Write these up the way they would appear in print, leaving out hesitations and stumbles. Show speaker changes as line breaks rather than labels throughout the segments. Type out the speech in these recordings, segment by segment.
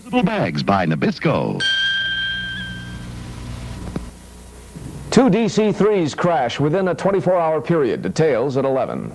Little bags by Nabisco.
Two DC-3s crash within a 24-hour period. Details at 11.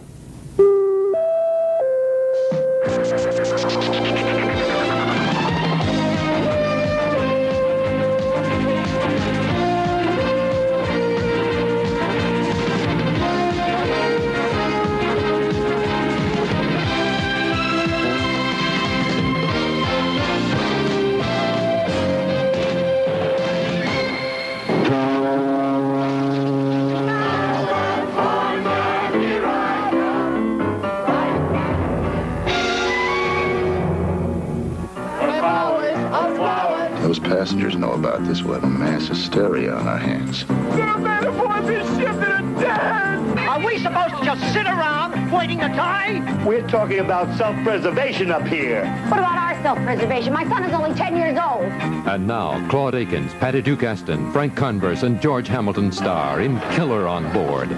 Those passengers know about this. We'll have a mass hysteria on our hands.
They're man aboard this ship that are dead!
Are we supposed to just sit around waiting to die?
We're talking about self-preservation up here.
What about our self-preservation? My son is only 10 years old.
And now, Claude Akins, Patty Duke Aston, Frank Converse, and George Hamilton star in Killer on Board.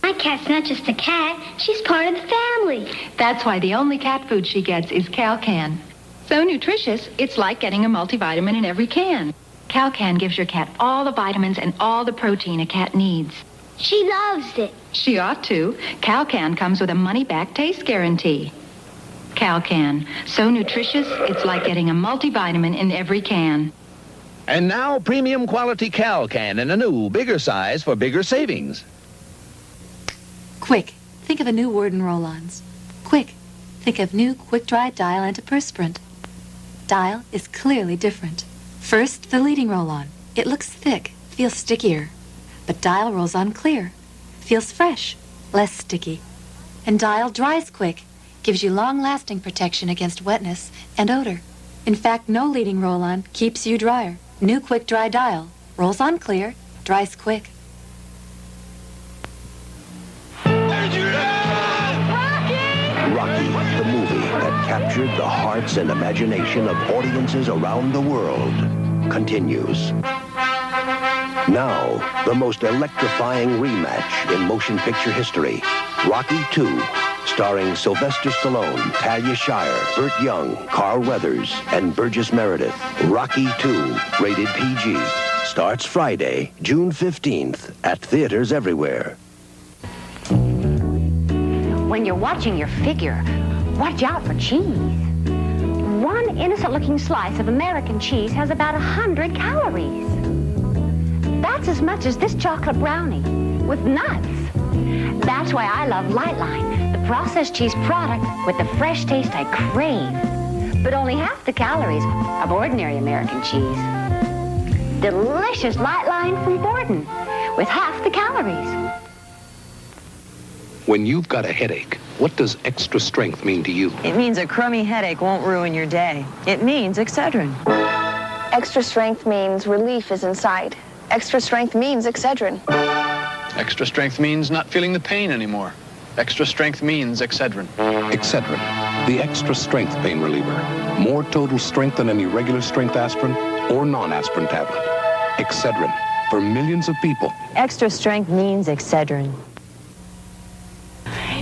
My cat's not just a cat, she's part of the family.
That's why the only cat food she gets is Calcan. So nutritious, it's like getting a multivitamin in every can. Calcan gives your cat all the vitamins and all the protein a cat needs.
She loves it.
She ought to. Calcan comes with a money-back taste guarantee. Calcan, so nutritious, it's like getting a multivitamin in every can.
And now, premium quality Calcan in a new, bigger size for bigger savings.
Quick, think of a new word in roll-ons. Quick, think of new quick-dry Dial antiperspirant. Dial is clearly different. First, the leading roll-on. It looks thick, feels stickier. But Dial rolls on clear, feels fresh, less sticky. And Dial dries quick, gives you long-lasting protection against wetness and odor. In fact, no leading roll-on keeps you drier. New quick-dry Dial rolls on clear, dries quick.
Rocky, the movie that captured the hearts and imagination of audiences around the world, continues. Now, the most electrifying rematch in motion picture history, Rocky II, starring Sylvester Stallone, Talia Shire, Burt Young, Carl Weathers, and Burgess Meredith. Rocky II, rated PG, starts Friday, June 15th, at theaters everywhere.
When you're watching your figure, watch out for cheese. One innocent-looking slice of American cheese has about 100 calories. That's as much as this chocolate brownie with nuts. That's why I love Lightline, the processed cheese product with the fresh taste I crave. But only half the calories of ordinary American cheese. Delicious Lightline from Borden with half the calories.
When you've got a headache, what does extra strength mean to you?
It means a crummy headache won't ruin your day. It means Excedrin.
Extra strength means relief is in sight. Extra strength means Excedrin.
Extra strength means not feeling the pain anymore. Extra strength means Excedrin.
Excedrin, the extra strength pain reliever. More total strength than any regular strength aspirin or non-aspirin tablet. Excedrin, for millions of people.
Extra strength means Excedrin.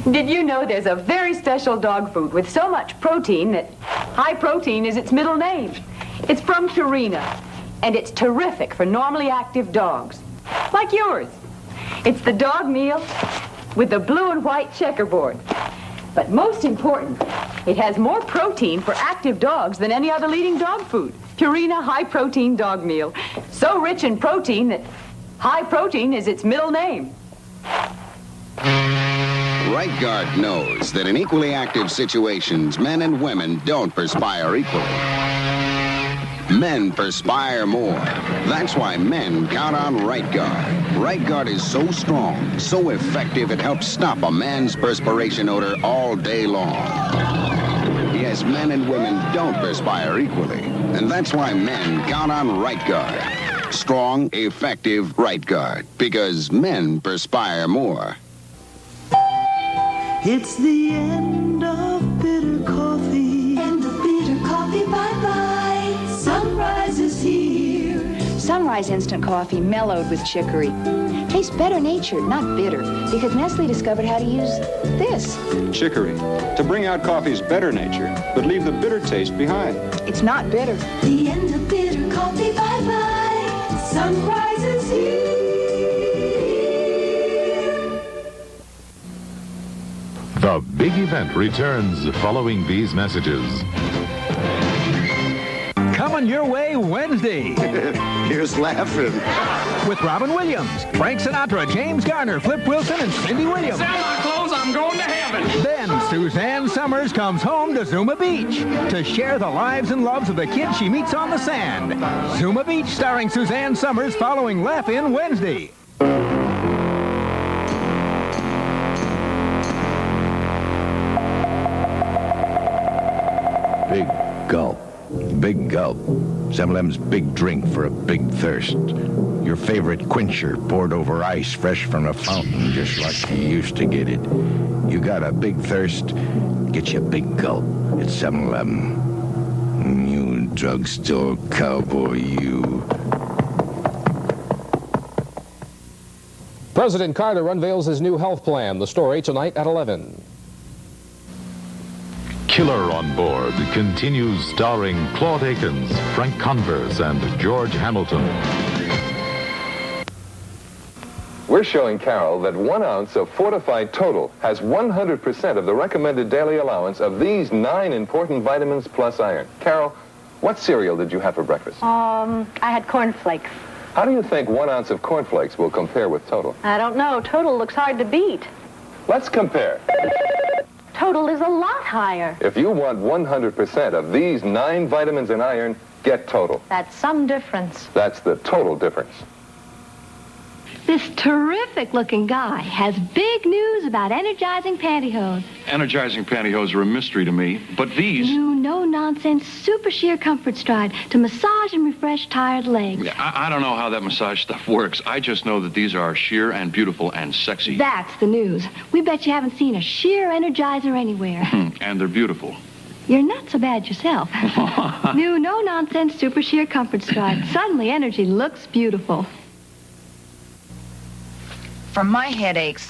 Did you know there's a very special dog food with so much protein that high protein is its middle name? It's from Purina, and it's terrific for normally active dogs, like yours. It's the dog meal with the blue and white checkerboard. But most important, it has more protein for active dogs than any other leading dog food. Purina High Protein Dog Meal. So rich in protein that high protein is its middle name.
Right Guard knows that in equally active situations, men and women don't perspire equally. Men perspire more. That's why men count on Right Guard. Right Guard is so strong, so effective, it helps stop a man's perspiration odor all day long. Yes, men and women don't perspire equally. And that's why men count on Right Guard. Strong, effective Right Guard. Because men perspire more.
It's the end of bitter coffee. End of bitter coffee, bye-bye. Sunrise is here.
Sunrise instant coffee mellowed with chicory. Tastes better natured, not bitter, because Nestle discovered how to use this.
Chicory, to bring out coffee's better nature, but leave the bitter taste behind.
It's not bitter.
The end of bitter coffee, bye-bye. Sunrise is here.
The Big Event returns following these messages.
Coming your way Wednesday.
Here's laughing.
With Robin Williams, Frank Sinatra, James Garner, Flip Wilson, and Cindy Williams.
Sell my clothes, I'm going to heaven.
Then Suzanne Summers comes home to Zuma Beach to share the lives and loves of the kids she meets on the sand. Zuma Beach, starring Suzanne Summers, following Laugh-In Wednesday.
Big gulp. Big gulp. 7-Eleven's big drink for a big thirst. Your favorite quencher poured over ice fresh from a fountain just like you used to get it. You got a big thirst, get you a big gulp. It's 7-Eleven. You drugstore cowboy, you.
President Carter unveils his new health plan. The story tonight at 11.
Killer on Board continues starring Claude Akins, Frank Converse, and George Hamilton.
We're showing Carol that 1 ounce of fortified total has 100% of the recommended daily allowance of these 9 important vitamins plus iron. Carol, what cereal did you have for breakfast?
I had cornflakes.
How do you think 1 ounce of cornflakes will compare with total?
I don't know. Total looks hard to beat.
Let's compare.
Total is a lot higher.
If you want 100% of these 9 vitamins and iron, get total.
That's some difference.
That's the total difference.
This terrific-looking guy has big news about energizing pantyhose.
Energizing pantyhose are a mystery to me, but these...
New no-nonsense super sheer comfort stride to massage and refresh tired legs.
I don't know how that massage stuff works. I just know that these are sheer and beautiful and sexy.
That's the news. We bet you haven't seen a sheer energizer anywhere.
And they're beautiful.
You're not so bad yourself. New no-nonsense super sheer comfort stride. Suddenly energy looks beautiful.
For my headaches,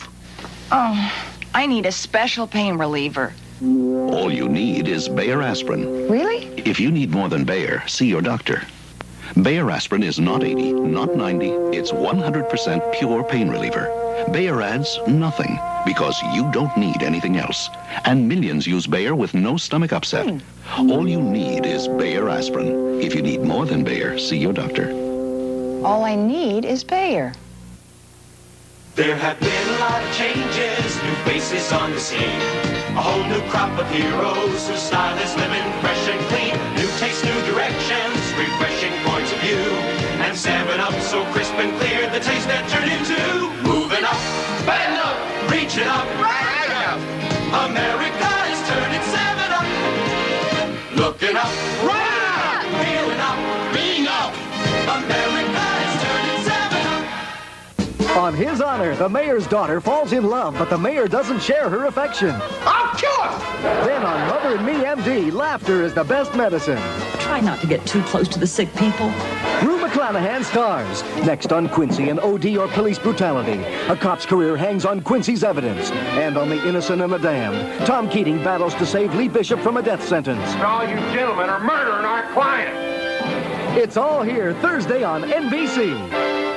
I need a special pain reliever.
All you need is Bayer aspirin.
Really?
If you need more than Bayer, see your doctor. Bayer aspirin is not 80, not 90. It's 100% pure pain reliever. Bayer adds nothing because you don't need anything else. And millions use Bayer with no stomach upset. All you need is Bayer aspirin. If you need more than Bayer, see your doctor.
All I need is Bayer.
There have been a lot of changes, new faces on the scene. A whole new crop of heroes whose style is living fresh and clean. New tastes, new directions, refreshing points of view. And 7-Up so crisp and clear, the taste that turned into moving up, bend up, reaching up, right up. America is turning 7-Up, looking up, right up, feeling up, being up. America is turning 7-Up.
On his honor, the mayor's daughter falls in love, but the mayor doesn't share her affection.
I'll kill him!
Then on Mother and Me, MD, laughter is the best medicine.
Try not to get too close to the sick people.
Rue McClanahan stars. Next on Quincy, an OD or police brutality. A cop's career hangs on Quincy's evidence. And on The Innocent and the Damned, Tom Keating battles to save Lee Bishop from a death sentence.
All you gentlemen are murdering our client.
It's all here Thursday on NBC.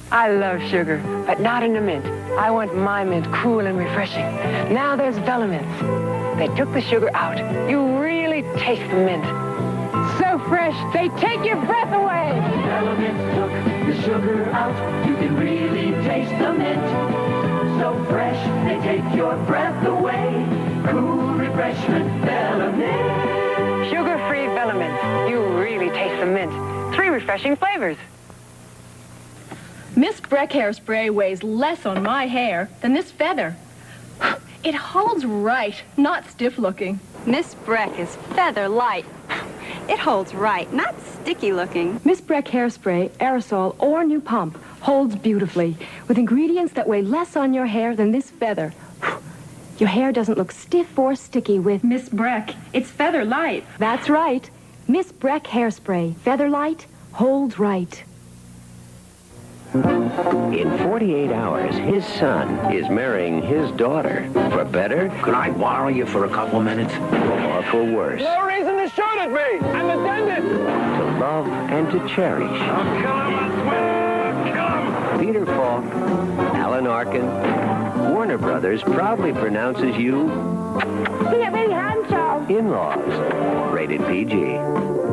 I love sugar, but not in the mint. I want my mint cool and refreshing. Now there's Velamins. They took the sugar out. You really taste the mint. So fresh, they take your breath away.
Velamins took the sugar out. You can really taste the mint. So fresh, they take your breath away. Cool refreshment, Velamins.
Sugar-free Velamins. You really taste the mint. 3 refreshing flavors.
Miss Breck hairspray weighs less on my hair than this feather. It holds right, not stiff-looking.
Miss Breck is feather light. It holds right, not sticky-looking.
Miss Breck hairspray, aerosol, or new pump holds beautifully with ingredients that weigh less on your hair than this feather. Your hair doesn't look stiff or sticky with
Miss Breck. It's feather light.
That's right. Miss Breck hairspray, feather light, holds right.
In 48 hours, his son is marrying his daughter. For better?
Could I borrow you for a couple minutes?
Or for worse?
No reason to shoot at me. I'm a dentist.
To love and to cherish.
I'll kill him. I swear. I'll kill him.
Peter Falk, Alan Arkin, Warner Brothers proudly pronounces you in-laws. Rated PG.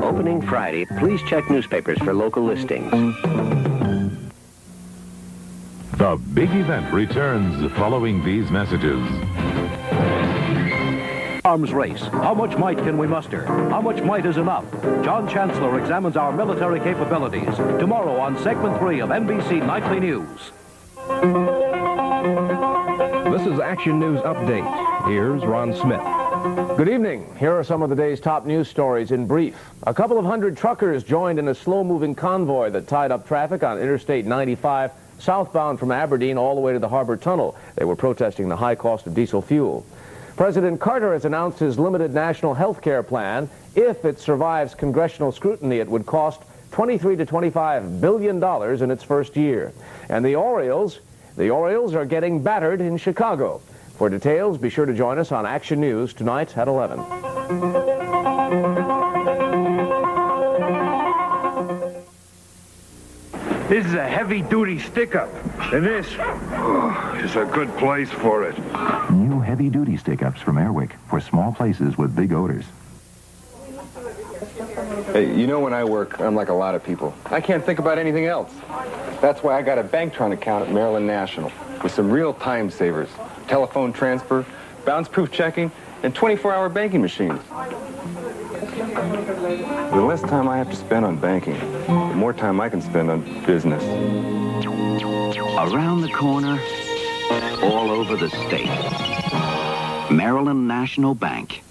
Opening Friday. Please check newspapers for local listings.
The Big Event returns following these messages.
Arms race. How much might can we muster? How much might is enough? John Chancellor examines our military capabilities. Tomorrow on segment 3 of NBC Nightly News.
This is Action News Update. Here's Ron Smith. Good evening. Here are some of the day's top news stories in brief. A couple of hundred truckers joined in a slow-moving convoy that tied up traffic on Interstate 95 southbound from Aberdeen all the way to the Harbor Tunnel. They were protesting the high cost of diesel fuel. President Carter has announced his limited national health care plan. If it survives congressional scrutiny, it would cost $23 to $25 billion in its first year. And the Orioles are getting battered in Chicago. For details, be sure to join us on Action News tonight at 11.
This is a heavy-duty stick-up, and this is a good place for it.
New heavy-duty stick-ups from Airwick for small places with big odors.
Hey, you know when I work, I'm like a lot of people. I can't think about anything else. That's why I got a Banktron account at Maryland National with some real time savers. Telephone transfer, bounce-proof checking, and 24-hour banking machines. The less time I have to spend on banking, the more time I can spend on business.
Around the corner, all over the state. Maryland National Bank.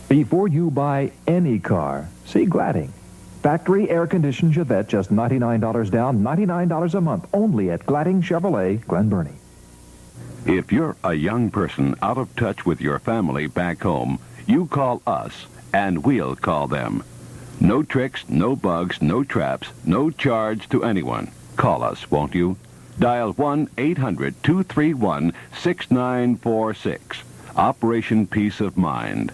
Before you buy any car, see Gladding. Factory air-conditioned Chevette, just $99 down, $99 a month, only at Gladding Chevrolet, Glen Burnie.
If you're a young person out of touch with your family back home, you call us, and we'll call them. No tricks, no bugs, no traps, no charge to anyone. Call us, won't you? Dial 1-800-231-6946. Operation Peace of Mind.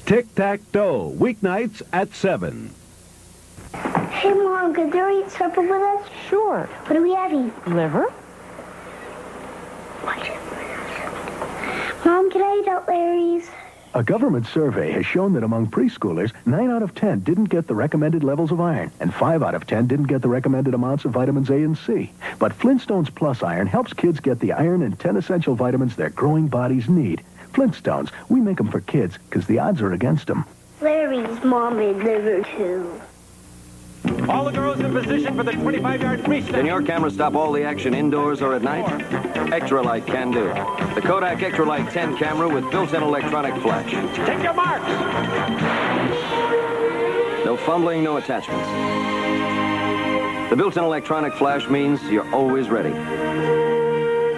Tic-tac-toe, weeknights at 7.
Hey, Mom, could you eat supper with us?
Sure.
What do we have eat?
Liver?
Mom, can I eat out Larry's?
A government survey has shown that among preschoolers, 9 out of 10 didn't get the recommended levels of iron, and 5 out of 10 didn't get the recommended amounts of vitamins A and C. But Flintstones Plus Iron helps kids get the iron and 10 essential vitamins their growing bodies need. Flintstones, we make them for kids because the odds are against them.
Larry's mom made liver, too.
All the girls in position for the 25-yard freestyle.
Can your camera stop all the action indoors or at night? Extra Light can do. The Kodak Extra Light 10 camera with built-in electronic flash.
Take your marks.
No fumbling, no attachments. The built-in electronic flash means you're always ready.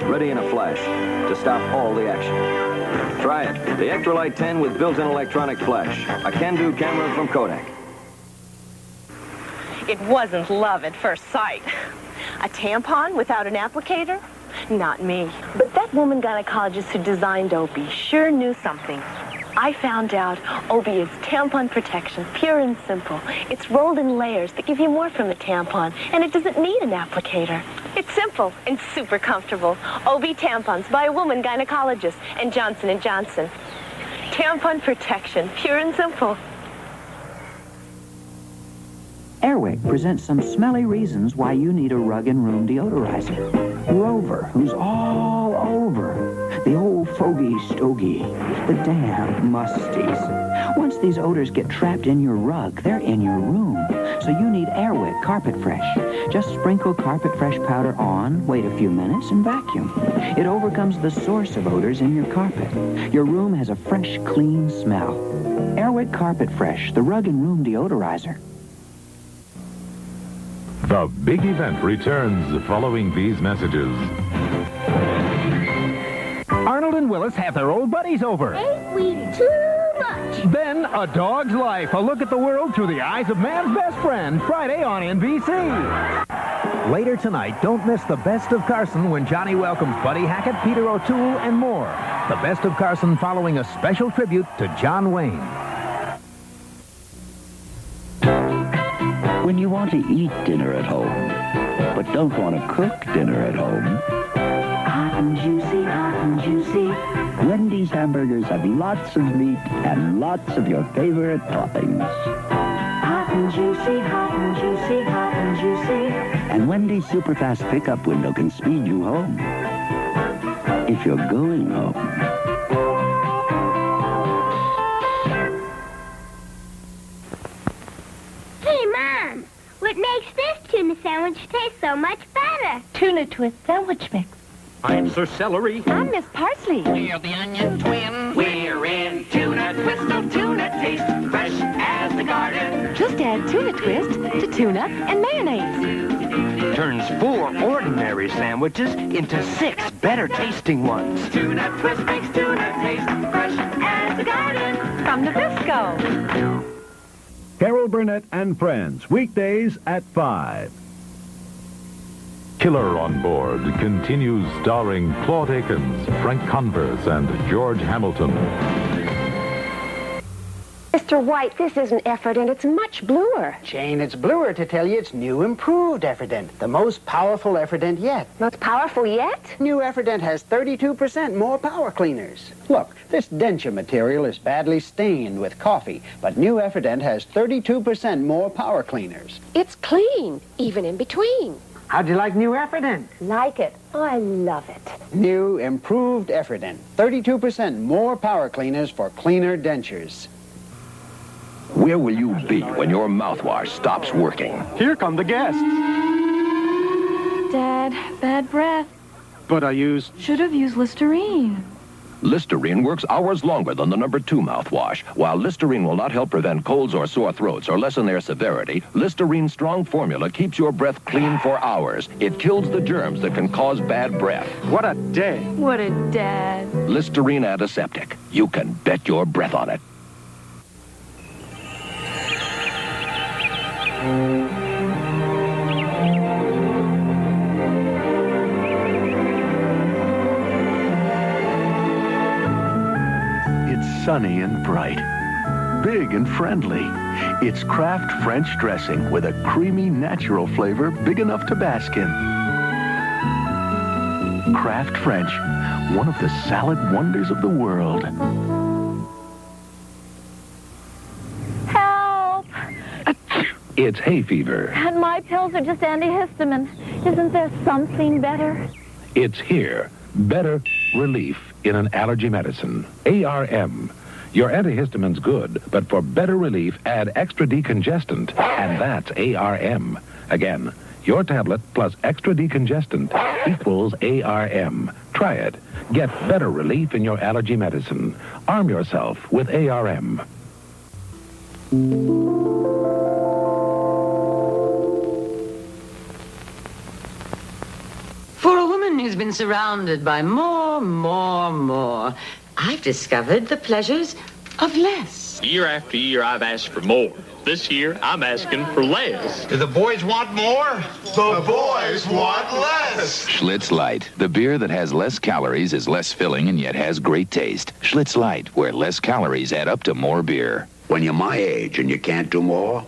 Ready in a flash to stop all the action. Try it. The Extra Light 10 with built-in electronic flash. A can-do camera from Kodak.
It wasn't love at first sight. A tampon without an applicator? Not me. But that woman gynecologist who designed Opie sure knew something. I found out Opie is tampon protection, pure and simple. It's rolled in layers that give you more from the tampon, and it doesn't need an applicator. It's simple and super comfortable. Opie tampons by a woman gynecologist and Johnson & Johnson. Tampon protection, pure and simple.
Airwick presents some smelly reasons why you need a rug and room deodorizer. Rover, who's all over. The old fogey stogie. The damp musties. Once these odors get trapped in your rug, they're in your room. So you need Airwick Carpet Fresh. Just sprinkle Carpet Fresh powder on, wait a few minutes, and vacuum. It overcomes the source of odors in your carpet. Your room has a fresh, clean smell. Airwick Carpet Fresh, the rug and room deodorizer.
The Big Event returns following these messages.
Arnold and Willis have their old buddies over.
Ain't we too much?
Then A Dog's Life, a look at the world through the eyes of man's best friend, Friday on NBC. Later tonight, don't miss the Best of Carson when Johnny welcomes Buddy Hackett, Peter O'Toole, and more. The Best of Carson following a special tribute to John Wayne.
When you want to eat dinner at home, but don't want to cook dinner at home,
Hot and juicy, hot and juicy.
Wendy's hamburgers have lots of meat and lots of your favorite toppings.
Hot and juicy, hot and juicy, hot and juicy.
And Wendy's superfast pickup window can speed you home. If you're going home.
Hey, Mom, what makes this tuna sandwich taste so much better?
Tuna twist sandwich mix.
I'm Sir Celery.
I'm Miss Parsley.
We're the Onion Twins. We're in Tuna Twist, so tuna tastes fresh as the garden.
Just add tuna twist to tuna and mayonnaise.
Turns 4 ordinary sandwiches into 6 better-tasting ones. Tuna Twist makes tuna taste fresh as the garden.
From Nabisco.
Carol Burnett and Friends, weekdays at 5.
Killer on Board continues starring Claude Akins, Frank Converse, and George Hamilton.
Mr. White, this isn't Efferdent. It's much bluer.
Jane, it's bluer to tell you it's new improved Efferdent. The most powerful Efferdent yet.
Most powerful yet?
New Efferdent has 32% more power cleaners. Look, this denture material is badly stained with coffee, but new Efferdent has 32% more power cleaners.
It's clean, even in between.
How'd you like new Efferdent?
Like it. I love it.
New improved Efferdent. 32% more power cleaners for cleaner dentures.
Where will you be when your mouthwash stops working?
Here come the guests.
Dad, bad breath.
But I used...
Should have used Listerine.
Listerine works hours longer than the number 2 mouthwash. While Listerine will not help prevent colds or sore throats or lessen their severity, Listerine's strong formula keeps your breath clean for hours. It kills the germs that can cause bad breath.
What a day.
What a dad.
Listerine Antiseptic. You can bet your breath on it.
It's sunny and bright, big and friendly. It's Kraft French dressing with a creamy, natural flavor big enough to bask in. Kraft French, one of the salad wonders of the world.
It's hay fever.
And my pills are just antihistamine. Isn't there something better?
It's here. Better relief in an allergy medicine. ARM. Your antihistamine's good, but for better relief, add extra decongestant. And that's ARM. Again, your tablet plus extra decongestant equals ARM. Try it. Get better relief in your allergy medicine. Arm yourself with ARM.
For a woman who's been surrounded by more, I've discovered the pleasures of less.
Year after year, I've asked for more. This year, I'm asking for less.
Do the boys want more? The boys want less.
Schlitz Light, the beer that has less calories, is less filling, and yet has great taste. Schlitz Light, where less calories add up to more beer.
When you're my age and you can't do more,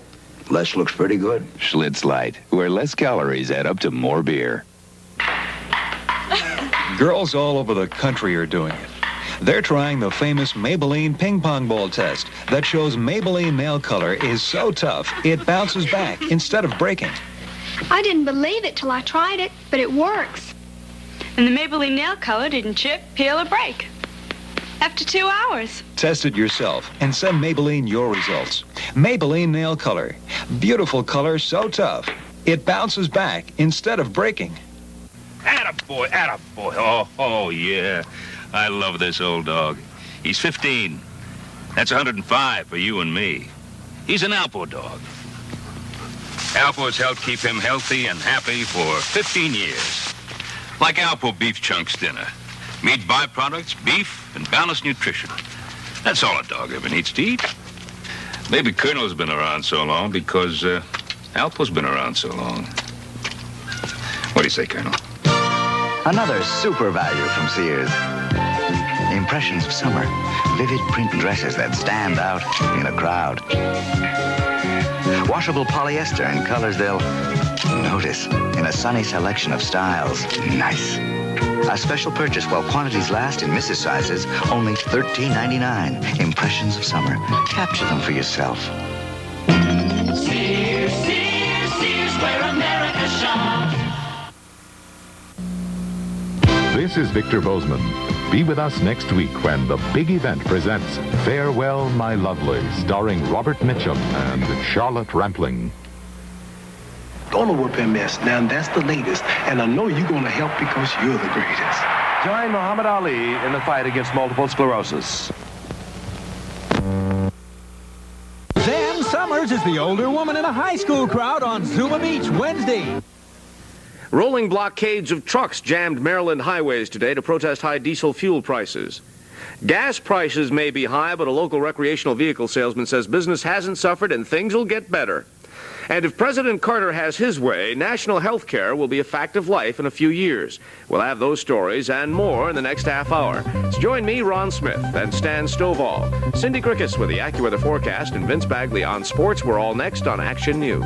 less looks pretty good.
Schlitz Light, where less calories add up to more beer.
Girls all over the country are doing it.
They're trying the famous Maybelline ping pong ball test that shows Maybelline nail color is so tough, it bounces back instead of breaking.
I didn't believe it till I tried it, but it works.
And the Maybelline nail color didn't chip, peel, or break. After 2 hours.
Test it yourself and send Maybelline your results. Maybelline nail color. Beautiful color, so tough, it bounces back instead of breaking.
Attaboy, attaboy. Oh, yeah. I love this old dog. He's 15. That's 105 for you and me. He's an Alpo dog. Alpo's helped keep him healthy and happy for 15 years. Like Alpo Beef Chunks dinner. Meat byproducts, beef, and balanced nutrition. That's all a dog ever needs to eat. Maybe Colonel's been around so long because Alpo's been around so long. What do you say, Colonel?
Another super value from Sears. Impressions of summer. Vivid print dresses that stand out in a crowd. Washable polyester in colors they'll notice in a sunny selection of styles. Nice. A special purchase while quantities last in Mrs. sizes, only $13.99. Impressions of summer. Capture them for yourself.
Sears, Sears, Sears, where America shops.
This is Victor Bozeman. Be with us next week when the Big Event presents Farewell, My Lovely, starring Robert Mitchum and Charlotte Rampling.
Gonna whoop MS. Now that's the latest, and I know you're gonna help because you're the greatest.
Join Muhammad Ali in the fight against multiple sclerosis.
Sam Summers is the older woman in a high school crowd on Zuma Beach Wednesday.
Rolling blockades of trucks jammed Maryland highways today to protest high diesel fuel prices. Gas prices may be high, but a local recreational vehicle salesman says business hasn't suffered and things will get better. And if President Carter has his way, national health care will be a fact of life in a few years. We'll have those stories and more in the next half hour. So join me, Ron Smith, and Stan Stovall. Cindy Crickets with the AccuWeather forecast and Vince Bagley on sports. We're all next on Action News.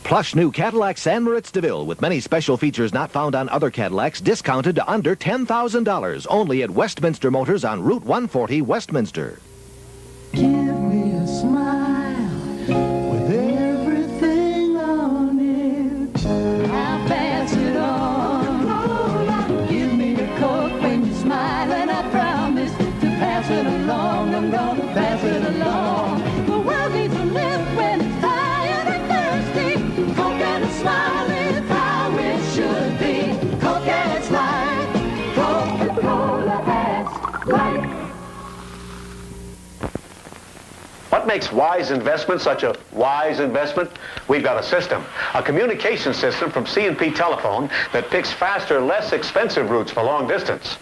Plush new Cadillac San Moritz DeVille with many special features not found on other Cadillacs, discounted to under $10,000. Only at Westminster Motors on Route 140, Westminster.
Give me a smile with everything on it. I'll pass it on. Give me a Coke when you smile, and I promise to pass it along. I'm gonna pass it along. The world needs a lift when it's tired and thirsty. Coke and a smile is how it should be. Coke and it's life. Coca-Cola has life.
What makes wise investment such a wise investment? We've got a system, a communication system from C&P Telephone that picks faster, less expensive routes for long distance.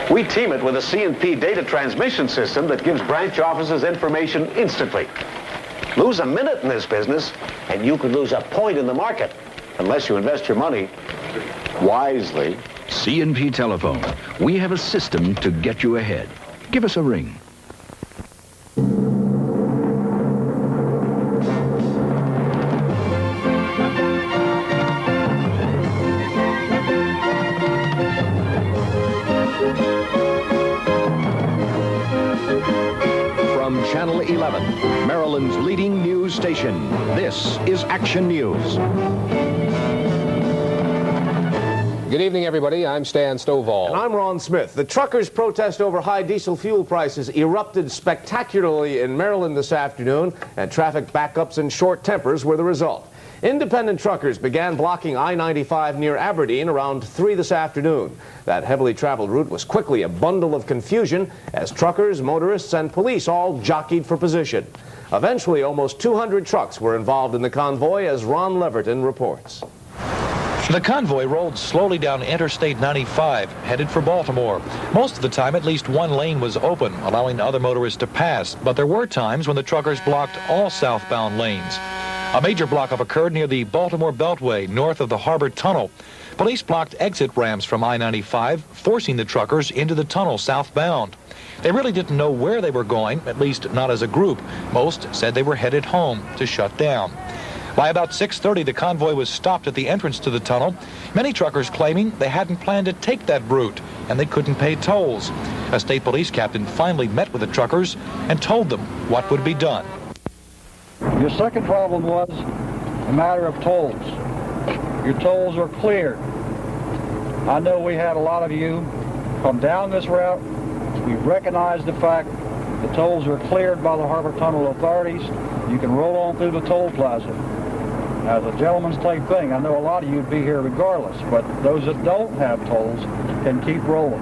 We team it with a C&P data transmission system that gives branch offices information instantly. Lose a minute in this business, and you could lose a point in the market, unless you invest your money wisely.
C&P Telephone. We have a system to get you ahead. Give us a ring.
From Channel 11, Maryland's leading news station, this is Action News.
Good evening, everybody. I'm Stan Stovall.
And I'm Ron Smith. The truckers' protest over high diesel fuel prices erupted spectacularly in Maryland this afternoon, and traffic backups and short tempers were the result. Independent truckers began blocking I-95 near Aberdeen around 3 this afternoon. That heavily traveled route was quickly a bundle of confusion as truckers, motorists, and police all jockeyed for position. Eventually, almost 200 trucks were involved in the convoy, as Ron Leverton reports.
The convoy rolled slowly down Interstate 95, headed for Baltimore. Most of the time, at least one lane was open, allowing other motorists to pass, but there were times when the truckers blocked all southbound lanes. A major block-up occurred near the Baltimore Beltway, north of the Harbor Tunnel. Police blocked exit ramps from I-95, forcing the truckers into the tunnel southbound. They really didn't know where they were going, at least not as a group. Most said they were headed home to shut down. By about 6:30, the convoy was stopped at the entrance to the tunnel, many truckers claiming they hadn't planned to take that route and they couldn't pay tolls. A state police captain finally met with the truckers and told them what would be done.
Your second problem was a matter of tolls. Your tolls are cleared. I know we had a lot of you come down this route. We've recognized the fact the tolls are cleared by the Harbor Tunnel authorities. You can roll on through the toll plaza. As a gentleman's type thing, I know a lot of you would be here regardless, but those that don't have tolls can keep rolling.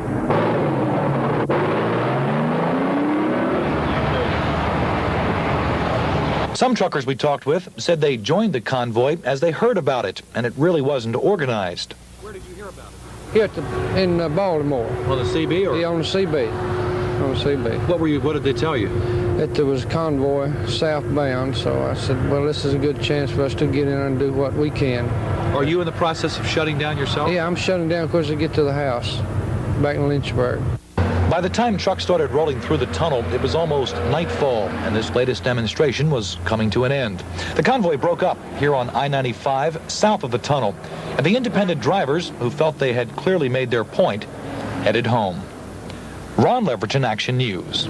Some truckers we talked with said they joined the convoy as they heard about it, and it really wasn't organized.
Where did you hear about it? Here in Baltimore.
On the CB? Or?
Yeah, on the CB. On the CB.
What did they tell you?
That there was a convoy southbound, so I said, well, this is a good chance for us to get in and do what we can.
Are you in the process of shutting down yourself?
Yeah, I'm shutting down because I get to the house back in Lynchburg.
By the time trucks started rolling through the tunnel, it was almost nightfall, and this latest demonstration was coming to an end. The convoy broke up here on I-95 south of the tunnel, and the independent drivers, who felt they had clearly made their point, headed home. Ron Leverage in Action News.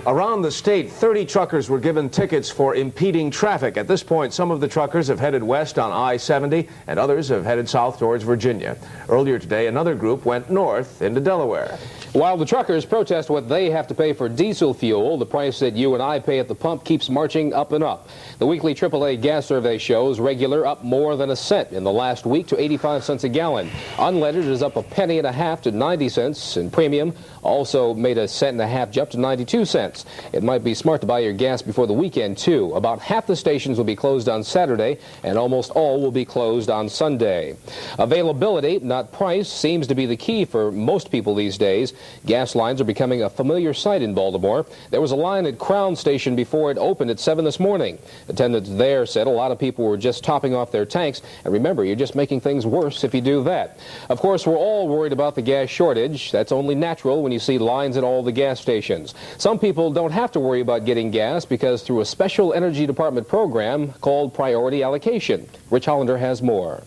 Around the state, 30 truckers were given tickets for impeding traffic. At this point, some of the truckers have headed west on I-70 and others have headed south towards Virginia. Earlier today, another group went north into Delaware.
While the truckers protest what they have to pay for diesel fuel, the price that you and I pay at the pump keeps marching up and up. The weekly AAA gas survey shows regular up more than a cent in the last week to 85 cents a gallon. Unleaded is up 1.5 pennies to 90 cents, and premium also made 1.5 cents jump to 92 cents. It might be smart to buy your gas before the weekend, too. About half the stations will be closed on Saturday, and almost all will be closed on Sunday. Availability, not price, seems to be the key for most people these days. Gas lines are becoming a familiar sight in Baltimore. There was a line at Crown Station before it opened at 7 this morning. Attendants there said a lot of people were just topping off their tanks. And remember, you're just making things worse if you do that. Of course, we're all worried about the gas shortage. That's only natural when you see lines at all the gas stations. Some people don't have to worry about getting gas because through a special Energy Department program called Priority Allocation. Rich Hollander has more.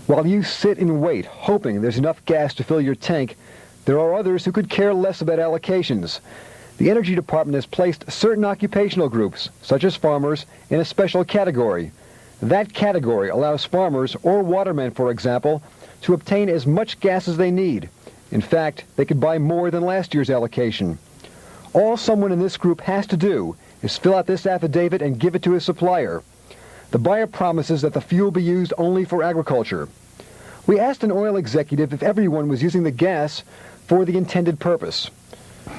While you sit and wait, hoping there's enough gas to fill your tank, there are others who could care less about allocations. The Energy Department has placed certain occupational groups, such as farmers, in a special category. That category allows farmers, or watermen, for example, to obtain as much gas as they need. In fact, they could buy more than last year's allocation. All someone in this group has to do is fill out this affidavit and give it to his supplier. The buyer promises that the fuel be used only for agriculture. We asked an oil executive if everyone was using the gas for the intended purpose.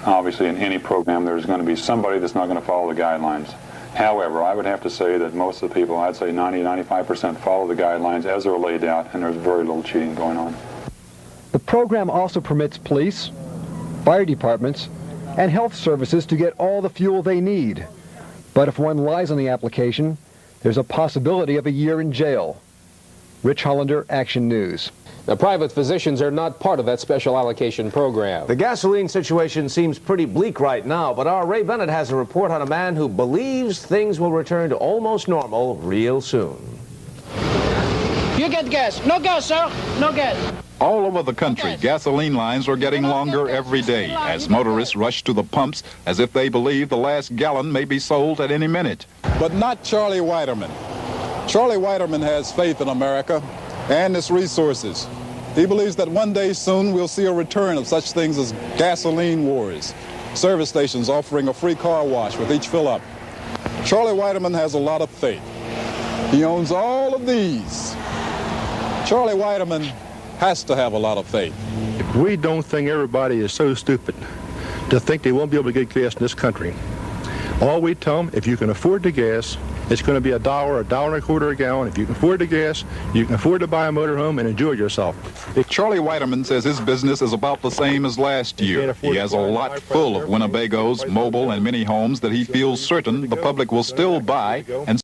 Obviously, in any program, there's going to be somebody that's not going to follow the guidelines. However, I would have to say that most of the people, I'd say 90-95%, follow the guidelines as they're laid out, and there's very little cheating going on.
The program also permits police, fire departments, and health services to get all the fuel they need. But if one lies on the application, there's a possibility of a year in jail. Rich Hollander, Action News.
Now, private physicians are not part of that special allocation program.
The gasoline situation seems pretty bleak right now, but our Ray Bennett has a report on a man who believes things will return to almost normal real soon.
You get gas. No gas, sir. No gas.
All over the country, gasoline lines are getting longer every day as motorists rush to the pumps as if they believe the last gallon may be sold at any minute.
But not Charlie Whiterman. Charlie Whiterman has faith in America and its resources. He believes that one day soon we'll see a return of such things as gasoline wars, service stations offering a free car wash with each fill-up. Charlie Whiterman has a lot of faith. He owns all of these. Charlie Whiterman has to have a lot of faith.
If we don't think everybody is so stupid to think they won't be able to get gas in this country, all we tell them, if you can afford the gas, it's going to be $1, $1.25 a gallon. If you can afford the gas, you can afford to buy a motorhome and enjoy yourself.
Charlie Whiterman says his business is about the same as last year. He has a lot full of Winnebagos, mobile, and mini homes that he feels certain the public will still buy and